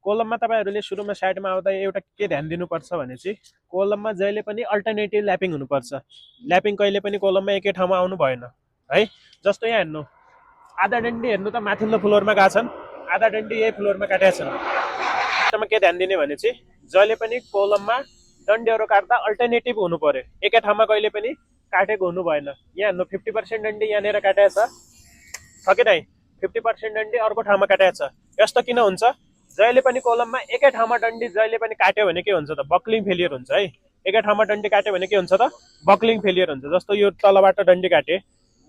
कोलममा तपाईहरुले सुरुमा साइडमा आउँदा एउटा के ध्यान दिनुपर्छ भने चाहिँ कोलममा जहिले पनि अल्टरनेटिभ ल्यापिङ हुनुपर्छ। ल्यापिङ कहिले पनि कोलममा एकै ठाउँमा आउनु भएन है। जस्तो यहाँ हेर्नु, आधा डन्डी हेर्नु त माथिल्लो फ्लोरमा गएका छन्, आधा डन्डी यही फ्लोरमा काटेका छन्। त्यसमा के ध्यान दिने भने चाहिँ जहिले पनि कोलममा डन्डीहरु काट्दा अल्टरनेटिभ हुनु पर्यो, एकै ठाउँमा कहिले पनि काटेको हुनु भएन। यहाँ हेर्नु 50% डन्डी यहाँनिर काटेको छ कि नै, 50% डन्डी अर्को ठाउँमा काटेको छ। यस्तो किन हुन्छ? जहिले पनि कोलममा एकै ठाउँमा डन्डी जहिले पनि काट्यो भने के हुन्छ त? बक्लिङ फेलियर हुन्छ है। एकै ठाउँमा डन्डी काट्यो भने के हुन्छ त? बक्लिङ फेलियर हुन्छ। जस्तो यो तलबाट डन्डी काटे,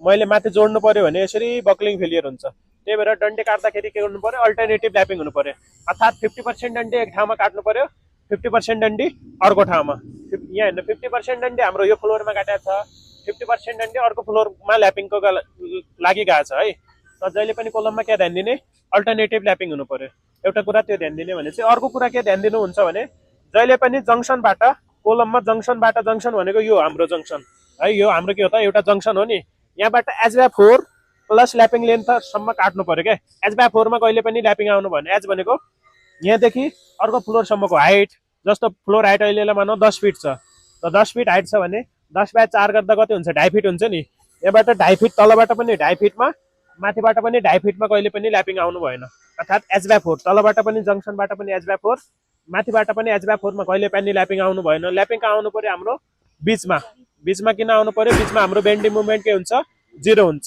मैले माथि जोड्नु पर्यो भने यसरी बक्लिङ फेलियर हुन्छ। त्यही भएर डन्डी काट्दाखेरि के गर्नु पर्यो? अल्टरनेटिभ ल्यापिङ हुनु पर्यो। अर्थात् 50% डन्डी एक ठाउँमा काट्नु पर्यो, 50% डन्डी अर्को ठाउँमा। यहाँ हेर्नु 50% डन्डी हाम्रो यो फ्लोरमा काटेको छ, 50% डन्डी अर्को फ्लोरमा ल्यापिङको लागि गएको छ है। त जहिले पनि कोलममा के ध्यान दिने? अल्टरनेटिभ ल्यापिङ हुनु पर्यो। एउटा कुरा त्यो ध्यान दिने भने चाहिँ अर्को कुरा के ध्यान दिनुहुन्छ भने जहिले पनि जङ्सनबाट कोलममा जङ्सनबाट जङ्सन भनेको यो हाम्रो जङ्सन है, यो हाम्रो के हो त? एउटा जङ्सन हो नि। यहाँबाट H/4 प्लस ल्यापिङ लेन्थसम्म काट्नु पर्यो क्या। H/4 मा कहिले पनि ल्यापिङ आउनु भएन। H भनेको यहाँदेखि अर्को फ्लोरसम्मको हाइट। जस्तो फ्लोर हाइट अहिलेलाई मानौ 10 फिट छ, त 10 फिट हाइट छ भने 10/4 गर्दा कति हुन्छ? 2.5 फिट हुन्छ नि। यहाँबाट 2.5 फिट तलबाट पनि 2.5 फिटमा, माथिबाट पनि 2.5 फिटमा कहिले पनि ल्यापिङ आउनु भएन। अर्थात् H/4 तलबाट पनि जङ्सनबाट पनि H/4, माथिबाट पनि H/4 मा कहिले पनि ल्यापिङ आउनु भएन। ल्यापिङ आउनु पर्यो हाम्रो बीचमा। बीचमा किन आउनु पर्यो? बीचमा हाम्रो बेन्डिङ मुभमेन्ट के हुन्छ? 0 हुन्छ।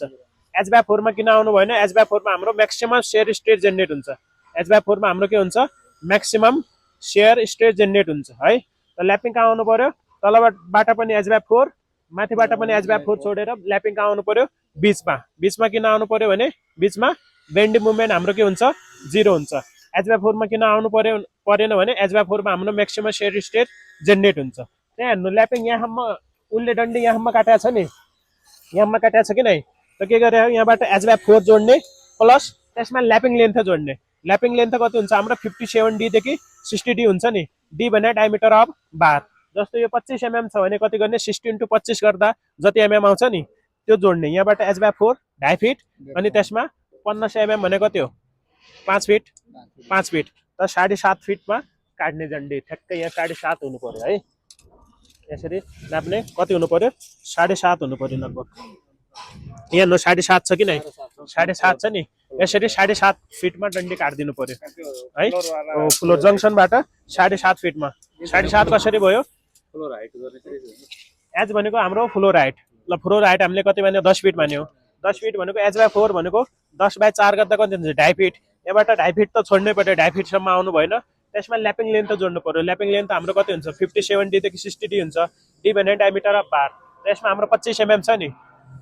H/4 मा किन आउनु भएन? H/4 मा हाम्रो म्याक्सिमम शेयर स्ट्रेस जेनेरेट हुन्छ। H/4 मा हाम्रो के हुन्छ? म्याक्सिमम शेयर स्ट्रेस जेनेरेट हुन्छ है। त ल्यापिङ कहाँ आउनु पर्यो? तलबाट पनि H/4, माथिबाट पनि H/4 छोडेर ल्यापिङ कहाँ आउनु पर्यो? बीचमा। बीचमा किन आउनु पर्यो भने बीचमा बेन्डिङ मुभमेन्ट हाम्रो के हुन्छ? 0 हुन्छ। H/4 मा किन आउनु परेन भने H/4 मा हाम्रो म्याक्सिमम शेयर स्ट्रेस जेनेरेट हुन्छ। त्यहाँ हेर्नु ल्यापिङ यहाँसम्म उल्ले डन्डी यहाँसम्म काटेको छ नि, यहाँसम्म काटेको छ कि नै? त के गरे यहाँबाट H/4 जोड्ने प्लस त्यसमा ल्यापिङ लेन्थ जोड्ने। ल्यापिङ लेन्थ कति हुन्छ हाम्रो? 57D देखि 60D हुन्छ नि। D भने डायमिटर अफ बार। जस्तो यो 25 mm छ भने कति गर्ने? 60 × 25 गर्दा जति mm आउँछ नि त्यो जोड्ने। यहाँबाट H/4 2.5 फिट अनि त्यसमा 1500 mm भने कति हो? 5 फिट। 5 फिट त 7.5 फिटमा काट्ने डन्डी ठ्याक्कै यहाँ 7.5 हुनु पर्यो है। यसरी नाप्ने कति हुनु पर्यो? 7.5 हुनु पर्यो लगभग। यहाँ नो 7.5 छ कि नै? 7.5 छ नि। यसरी 7.5 फिटमा डन्डी काट्दिनु पर्यो है। फ्लोर जङ्सनबाट 7.5 फिटमा। 7.5 कसरी भयो? फ्लोर हाइट गर्ने H भनेको हाम्रो फ्लोर हाइट। ल फ्लोर हाइट हामीले कति मान्यो? 10 फिट मान्यो। 10 फिट भनेको H/4 भनेको 10/4 गर्दा कति हुन्छ? 2.5 फिट। यहाँबाट 2.5 फिट त छोड्नै पर्यो, 2.5 फिटसम्म आउनु भएन। त्यसमा ल्यापिङ लेन्थ जोड्नु पर्यो। ल्यापिङ लेन्थ हाम्रो कति हुन्छ? 57D देखि 60D हुन्छ। D भने डायमिटर अफ बार। त्यसमा हाम्रो 25 mm छ नि,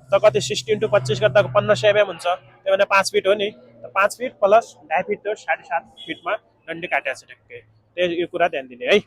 त कति? 60 × 25 गर्दा 1500 mm हुन्छ। त्यो भने 5 फिट हो नि। त 5 फिट प्लस 2.5 फिट 7.5 फिटमा डन्डी काटेको छ ठ्याक्कै। त्यो यो कुरा ध्यान दिने है।